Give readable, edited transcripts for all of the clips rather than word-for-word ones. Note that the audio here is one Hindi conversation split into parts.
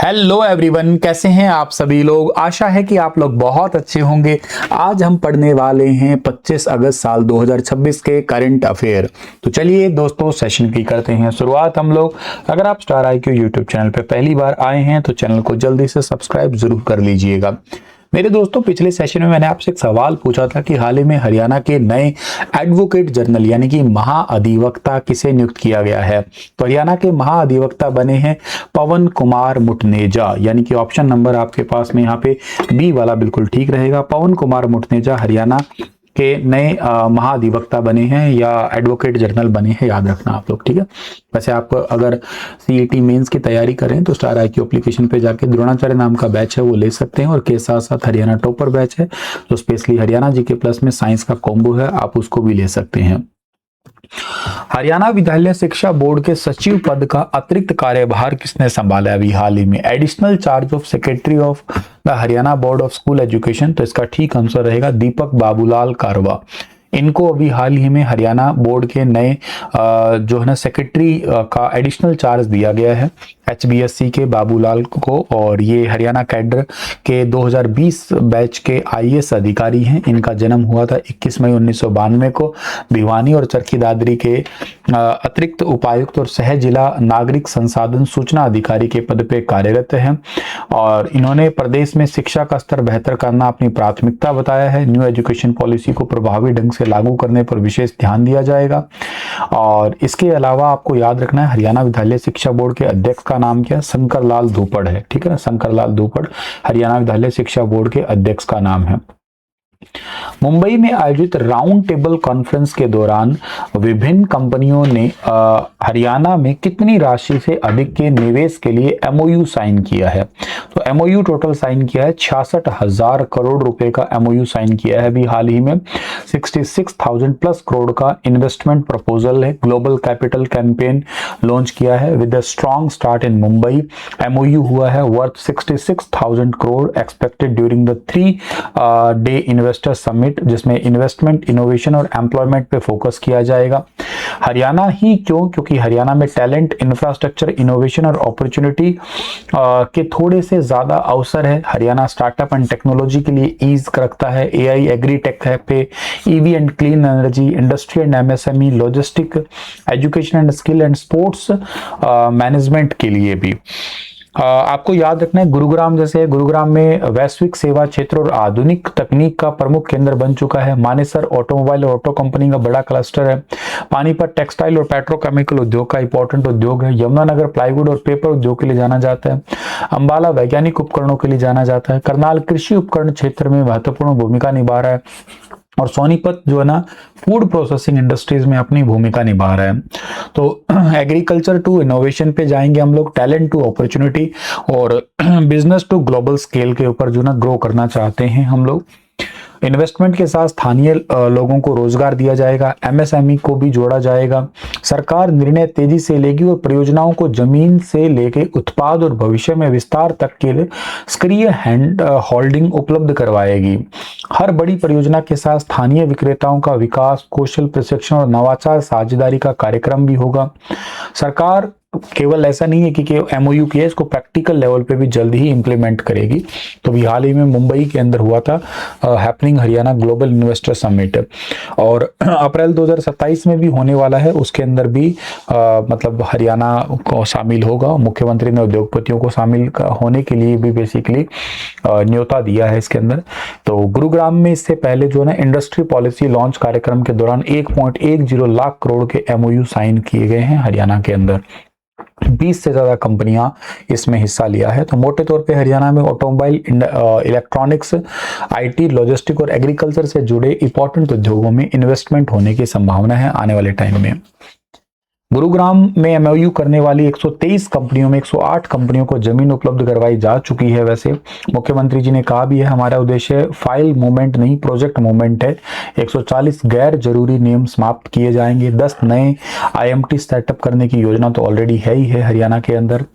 हेलो एवरीवन, कैसे हैं आप सभी लोग। आशा है कि आप लोग बहुत अच्छे होंगे। आज हम पढ़ने वाले हैं 25 अगस्त साल 2026 के करंट अफेयर। तो चलिए दोस्तों, सेशन की करते हैं शुरुआत हम लोग। अगर आप स्टार IQ यूट्यूब चैनल पे पहली बार आए हैं तो चैनल को जल्दी से सब्सक्राइब जरूर कर लीजिएगा। मेरे दोस्तों, पिछले सेशन में मैंने आपसे एक सवाल पूछा था कि हाल ही में हरियाणा के नए एडवोकेट जनरल यानी कि महाअधिवक्ता किसे नियुक्त किया गया है। तो हरियाणा के महाअधिवक्ता बने हैं पवन कुमार मुटनेजा, यानी कि ऑप्शन नंबर आपके पास में यहाँ पे बी वाला बिल्कुल ठीक रहेगा। पवन कुमार मुटनेजा हरियाणा के नए महाधिवक्ता बने हैं या एडवोकेट जनरल बने हैं, याद रखना आप लोग, ठीक है। वैसे आप अगर CET मेंस की तैयारी करें तो स्टार IQ एप्लीकेशन पे जाके द्रोणाचार्य नाम का बैच है वो ले सकते हैं, और के साथ साथ हरियाणा टॉपर बैच है जो स्पेशली हरियाणा GK प्लस में साइंस का कॉम्बो है, आप उसको भी ले सकते हैं। हरियाणा विद्यालय शिक्षा बोर्ड के सचिव पद का अतिरिक्त कार्यभार किसने संभाला अभी हाल ही में। Additional charge of secretary of the Haryana board of school education, तो इसका ठीक आंसर रहेगा दीपक बाबूलाल कारवा। इनको अभी हाल ही में हरियाणा बोर्ड के नए जो है ना सेक्रेटरी का एडिशनल चार्ज दिया गया है HBSC के बाबूलाल को, और ये हरियाणा कैडर के 2020 बैच के IAS अधिकारी हैं। इनका जन्म हुआ था 21 मई 1992 को भिवानी और चरखी दादरी के अतिरिक्त उपायुक्त और सह जिला नागरिक संसाधन सूचना अधिकारी के पद पे कार्यरत हैं, और इन्होंने प्रदेश में शिक्षा का स्तर बेहतर करना अपनी प्राथमिकता बताया है। न्यू एजुकेशन पॉलिसी को प्रभावी ढंग से लागू करने पर विशेष ध्यान दिया जाएगा। और इसके अलावा आपको याद रखना है हरियाणा विद्यालय शिक्षा बोर्ड के अध्यक्ष का नाम क्या है, शंकर लाल धूपड़ है, ठीक है ना। शंकर लाल धूपड़ हरियाणा विद्यालय शिक्षा बोर्ड के अध्यक्ष का नाम है। मुंबई में आयोजित राउंड टेबल कॉन्फ्रेंस के दौरान विभिन्न कंपनियों ने हरियाणा में कितनी राशि से अधिक के निवेश के लिए MOU साइन किया है। तो MOU टोटल साइन किया है 66,000 करोड़ रुपए का MOU साइन किया है अभी हाल ही में। 66,000 प्लस करोड़ का इन्वेस्टमेंट प्रपोजल है। ग्लोबल कैपिटल कैंपेन लॉन्च किया है with a strong start in Mumbai. MOU हुआ है worth 66,000 crore expected during the 3 day investor summit, जिसमें इन्वेस्टमेंट, इनोवेशन और एम्प्लॉयमेंट पे फोकस किया जाएगा। हरियाणा ही क्यों? क्योंकि हरियाणा में टैलेंट, इंफ्रास्ट्रक्चर, इनोवेशन और अपॉर्चुनिटी के थोड़े से ज्यादा अवसर है। हरियाणा स्टार्टअप एंड टेक्नोलॉजी के लिए ईज रखता है। AI एग्री टेक है पे, EV and clean energy, industry and MSME, logistic, education and skill and sports management के लिए भी। आपको याद रखना है गुरुग्राम जैसे है, गुरुग्राम में वैश्विक सेवा क्षेत्र और आधुनिक तकनीक का प्रमुख केंद्र बन चुका है। मानेसर ऑटोमोबाइल और ऑटो कंपनी का बड़ा क्लस्टर है। पानीपत टेक्सटाइल और पेट्रोकेमिकल उद्योग का इंपॉर्टेंट उद्योग है। यमुनानगर प्लाईवुड और पेपर उद्योग के लिए जाना जाता है। अंबाला वैज्ञानिक उपकरणों के लिए जाना जाता है। करनाल कृषि उपकरण क्षेत्र में महत्वपूर्ण भूमिका निभा रहा है, और सोनीपत जो है ना फूड प्रोसेसिंग इंडस्ट्रीज में अपनी भूमिका निभा रहा है। तो एग्रीकल्चर टू इनोवेशन पे जाएंगे हम लोग, टैलेंट टू अपॉर्चुनिटी और बिजनेस टू ग्लोबल स्केल के ऊपर जो ना ग्रो करना चाहते हैं हम लोग। इन्वेस्टमेंट के साथ स्थानीय लोगों को रोजगार दिया जाएगा। MSME को भी जोड़ा जाएगा। सरकार निर्णय तेजी से लेगी और परियोजनाओं को जमीन से लेके उत्पाद और भविष्य में विस्तार तक के लिए सक्रिय हैंड होल्डिंग उपलब्ध करवाएगी। हर बड़ी परियोजना के साथ स्थानीय विक्रेताओं का विकास, कौशल प्रशिक्षण और नवाचार साझेदारी का कार्यक्रम भी होगा। सरकार केवल ऐसा नहीं है कि MOU किया, इसको प्रैक्टिकल लेवल पे भी जल्द ही इंप्लीमेंट करेगी। तो भी हाल ही में मुंबई के अंदर हुआ था happening Haryana global investor summit, और अप्रैल 2027 में भी होने वाला है। उसके अंदर भी मतलब हरियाणा को शामिल होगा। मुख्यमंत्री ने उद्योगपतियों को शामिल होने के लिए भी बेसिकली न्योता दिया है इसके अंदर। तो गुरुग्राम में इससे पहले जो है ना इंडस्ट्री पॉलिसी लॉन्च कार्यक्रम के दौरान 1.10 लाख करोड़ के MOU साइन किए गए हैं हरियाणा के अंदर। 20 से ज्यादा कंपनियां इसमें हिस्सा लिया है। तो मोटे तौर पे हरियाणा में ऑटोमोबाइल, इलेक्ट्रॉनिक्स, IT, लॉजिस्टिक और एग्रीकल्चर से जुड़े इंपॉर्टेंट उद्योगों में इन्वेस्टमेंट होने की संभावना है आने वाले टाइम में। गुरुग्राम में MOU करने वाली 123 कंपनियों में 108 कंपनियों को जमीन उपलब्ध करवाई जा चुकी है। वैसे मुख्यमंत्री जी ने कहा भी है हमारा उद्देश्य फाइल मूवमेंट नहीं प्रोजेक्ट मूवमेंट है। 140 गैर जरूरी नियम समाप्त किए जाएंगे। 10 नए IMT सेटअप करने की योजना तो ऑलरेडी है ही है हरियाणा के अंदर।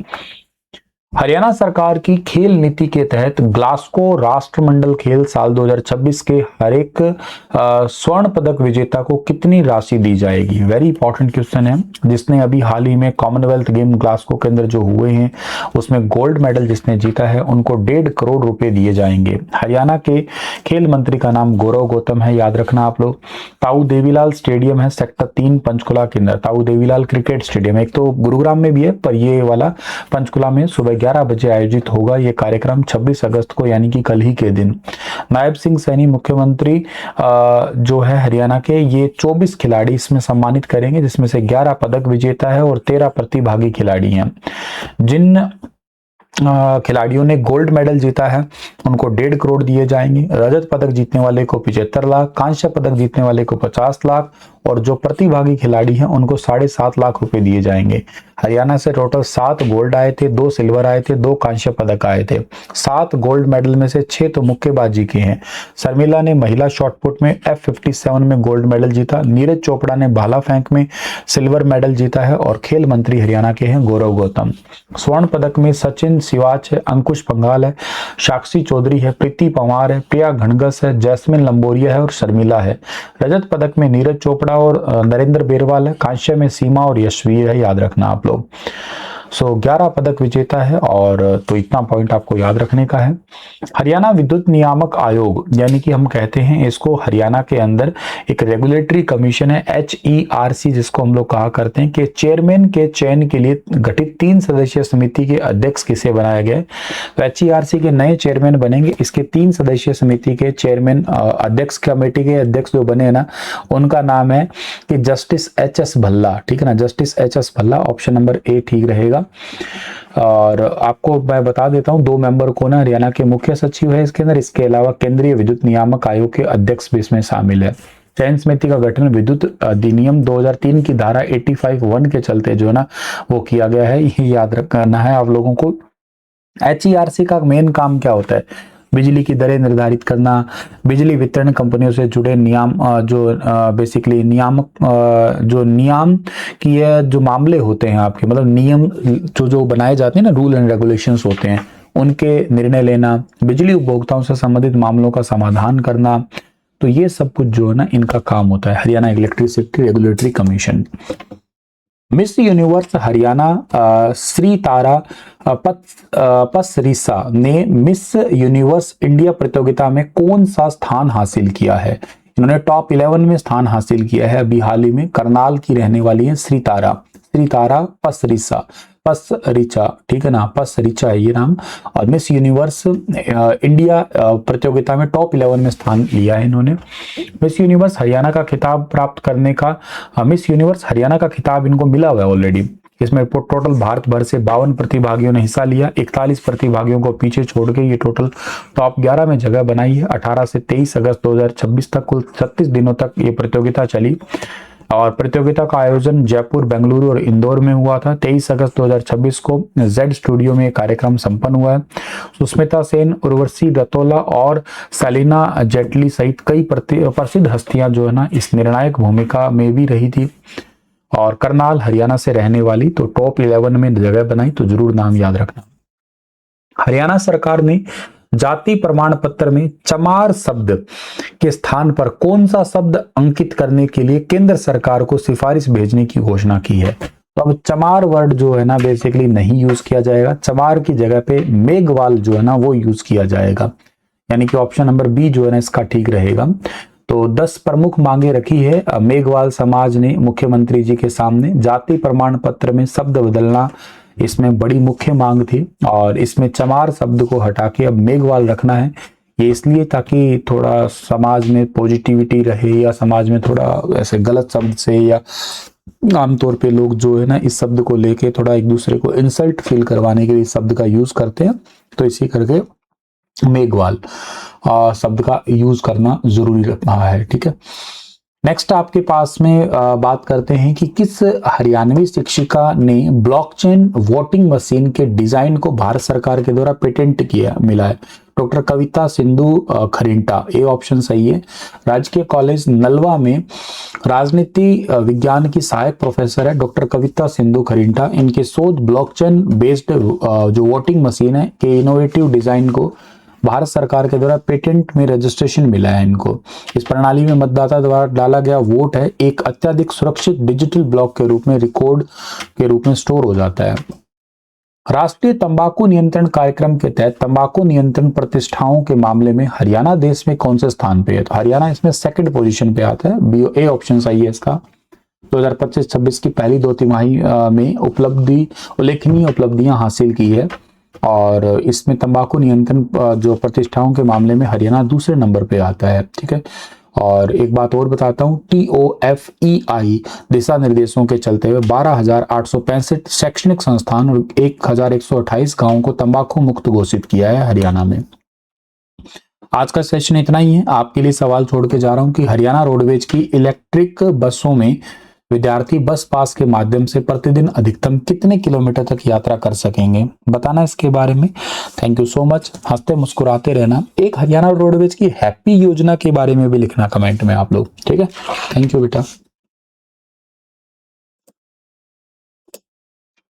हरियाणा सरकार की खेल नीति के तहत ग्लासगो राष्ट्रमंडल खेल साल 2026 के हर एक स्वर्ण पदक विजेता को कितनी राशि दी जाएगी? वेरी इंपॉर्टेंट क्वेश्चन है, जिसने अभी हाल ही में कॉमनवेल्थ गेम ग्लासगो के अंदर जो हुए हैं उसमें गोल्ड मेडल जिसने जीता है उनको 1.5 करोड़ रुपए दिए जाएंगे। हरियाणा के खेल मंत्री का नाम गौरव गौतम है, याद रखना आप लोग। ताऊ देवीलाल स्टेडियम है सेक्टर 3 पंचकुला के अंदर, ताऊ देवीलाल क्रिकेट स्टेडियम, एक तो गुरुग्राम में भी है पर ये वाला पंचकुला में सुबह 11 बजे आयोजित होगा ये कार्यक्रम 26 अगस्त को, यानी कि कल ही के दिन। नायब सिंह सैनी मुख्यमंत्री जो है हरियाणा के, ये 24 खिलाड़ी इसमें सम्मानित करेंगे, जिसमें से 11 पदक विजेता है और 13 प्रतिभागी खिलाड़ी हैं। जिन खिलाड़ियों ने गोल्ड मेडल जीता है उनको 1.5 करोड़ दिए जाएंगे। रजत पदक जीतने वाले को 75 लाख, कांस्य पदक जीतने वाले को 50 लाख और जो प्रतिभागी खिलाड़ी हैं उनको 7.5 लाख रुपए दिए जाएंगे। हरियाणा से टोटल 7 गोल्ड आए थे, 2 सिल्वर आए थे, 2 कांस्य पदक आए थे। 7 गोल्ड मेडल में से 6 तो मुक्केबाजी के हैं। शर्मिला ने महिला शॉटपुट में F57 में गोल्ड मेडल जीता। नीरज चोपड़ा ने भाला फेंक में सिल्वर मेडल जीता है और खेल मंत्री हरियाणा के हैं गौरव गौतम। स्वर्ण पदक में सचिन सिवाच है, अंकुश पंघाल है, साक्षी चौधरी है, प्रीति पंवार है, प्रिया घनगस है, जैस्मिन लंबोरिया है और शर्मिला है। रजत पदक में नीरज चोपड़ा और नरेंद्र बेरवाल है। कांस्य में सीमा और यशवीर है, याद रखना आप लोग। 11 पदक विजेता है और तो इतना पॉइंट आपको याद रखने का है। हरियाणा विद्युत नियामक आयोग, यानी कि हम कहते हैं इसको, हरियाणा के अंदर एक रेगुलेटरी कमीशन है HERC जिसको हम लोग कहा करते हैं, कि चेयरमैन के चयन के लिए गठित 3 सदस्यीय समिति के अध्यक्ष किसे बनाया गया है? तो HERC के नए चेयरमैन बनेंगे। इसके 3 सदस्यीय समिति के चेयरमैन, अध्यक्ष कमेटी के अध्यक्ष जो बने ना, उनका नाम है कि जस्टिस HS भल्ला, ठीक है ना, justice HS Bhalla, option number A ठीक रहेगा। और आपको मैं बता देता हूं 2 मेंबर को ना, हरियाणा के मुख्य सचिव है इसके अंदर, इसके अलावा केंद्रीय विद्युत नियामक आयोग के अध्यक्ष भी इसमें शामिल है। चयन समिति का गठन विद्युत अधिनियम 2003 की धारा 85(1) के चलते जो है ना वो किया गया है, ये याद रखना है आप लोगों को। HERC का मेन काम क्या होता है? बिजली की दरें निर्धारित करना, बिजली वितरण कंपनियों से जुड़े नियम, जो बेसिकली नियामक जो नियम की जो मामले होते हैं आपके, मतलब नियम जो बनाए जाते हैं ना, रूल एंड रेगुलेशंस होते हैं, उनके निर्णय लेना, बिजली उपभोक्ताओं से संबंधित मामलों का समाधान करना, तो ये सब कुछ जो है ना इनका काम होता है, Haryana electricity regulatory commission. Miss universe Haryana Shri Tara Pasrisa ने मिस यूनिवर्स इंडिया प्रतियोगिता में कौन सा स्थान हासिल किया है? इन्होंने टॉप 11 में स्थान हासिल किया है अभी हाल ही में। करनाल की रहने वाली है श्री तारा पसरिचा, ठीक है ना, पसरिचा है ये नाम। और मिस यूनिवर्स इंडिया प्रतियोगिता में टॉप 11 में स्थान लिया है इन्होंने। मिस यूनिवर्स हरियाणा का खिताब प्राप्त करने का, मिस यूनिवर्स हरियाणा का खिताब इनको मिला हुआ है ऑलरेडी। इसमें टोटल भारत भर से 52 प्रतिभागियों ने हिस्सा लिया। 41 प्रतिभागियों को पीछे छोड़ के ये टोटल टॉप 11 में जगह बनाई है। 18 से 23 अगस्त 2026 तक कुल 36 दिनों तक ये प्रतियोगिता चली और प्रतियोगिता का आयोजन जयपुर, बेंगलुरु और इंदौर में हुआ था। 23 अगस्त 2026 को Z स्टूडियो में कार्यक्रम संपन्न हुआ है। सुष्मिता सेन, उर्वशी रतौला और सलीना जेटली सहित कई प्रसिद्ध हस्तियां जो है ना इस निर्णायक भूमिका में भी रही थी। और करनाल हरियाणा से रहने वाली, तो टॉप 11 में जगह बनाई, तो जरूर नाम याद रखना। हरियाणा सरकार ने जाति प्रमाण पत्र में चमार शब्द के स्थान पर कौन सा शब्द अंकित करने के लिए केंद्र सरकार को सिफारिश भेजने की घोषणा की है? तो अब चमार वर्ड जो है ना बेसिकली नहीं यूज किया जाएगा। चमार की जगह पे मेघवाल जो है ना वो यूज किया जाएगा, यानी कि ऑप्शन नंबर B जो है ना इसका ठीक रहेगा। तो 10 प्रमुख मांगे रखी है मेघवाल समाज ने मुख्यमंत्री जी के सामने। जाति प्रमाण पत्र में शब्द बदलना इसमें बड़ी मुख्य मांग थी और इसमें चमार शब्द को हटा के अब मेघवाल रखना है। ये इसलिए ताकि थोड़ा समाज में पॉजिटिविटी रहे, या समाज में थोड़ा ऐसे गलत शब्द से, या आमतौर पे लोग जो है ना इस शब्द को लेके थोड़ा एक दूसरे को इंसल्ट फील करवाने के लिए इस शब्द का यूज करते हैं, तो इसी करके मेघवाल शब्द का यूज करना जरूरी रहा है, ठीक है। नेक्स्ट आपके पास में बात करते हैं कि किस हरियाणवी शिक्षिका ने ब्लॉकचेन वोटिंग मशीन के डिजाइन को भारत सरकार के द्वारा पेटेंट किया मिला है। Doctor Kavita Sindhu Kharinta, A option सही है। राजकीय कॉलेज नलवा में राजनीति विज्ञान की सहायक प्रोफेसर है डॉक्टर कविता सिंधु खरिंटा। इनके शोध ब्लॉकचेन बेस्ड जो वोटिंग मशीन है के इनोवेटिव डिजाइन को भारत सरकार के द्वारा पेटेंट में रजिस्ट्रेशन मिला है इनको। इस प्रणाली में मतदाता द्वारा डाला गया वोट है एक अत्यधिक सुरक्षित डिजिटल ब्लॉक के रूप में रिकॉर्ड के रूप में स्टोर हो जाता है। राष्ट्रीय तंबाकू नियंत्रण कार्यक्रम के तहत तंबाकू नियंत्रण प्रतिष्ठानों के मामले में हरियाणा देश में कौन से स्थान पे है? तो हरियाणा इसमें सेकंड पोजीशन पे आता है। बी ए ऑप्शन सही है इसका। 2025-26 की पहली 2 तिमाही में उल्लेखनीय उपलब्धियां हासिल की है और इसमें तंबाकू नियंत्रण जो प्रतिष्ठानों के मामले में हरियाणा दूसरे नंबर पे आता है। ठीक है, और एक बात और बताता हूँ, TOFEI दिशा निर्देशों के चलते हुए 12,865 शैक्षणिक संस्थान और 1,128 गांवों को तंबाकू मुक्त घोषित किया है हरियाणा में। आज का सेशन इतना ही है। आपके लिए सवाल छोड़ के जा रहा हूं कि हरियाणा रोडवेज की इलेक्ट्रिक बसों में विद्यार्थी बस पास के माध्यम से प्रतिदिन अधिकतम कितने किलोमीटर तक यात्रा कर सकेंगे, बताना इसके बारे में। Thank you so much. हंसते मुस्कुराते रहना। एक हरियाणा रोडवेज की हैप्पी योजना के बारे में भी लिखना कमेंट में आप लोग। ठीक है, थैंक यू बेटा।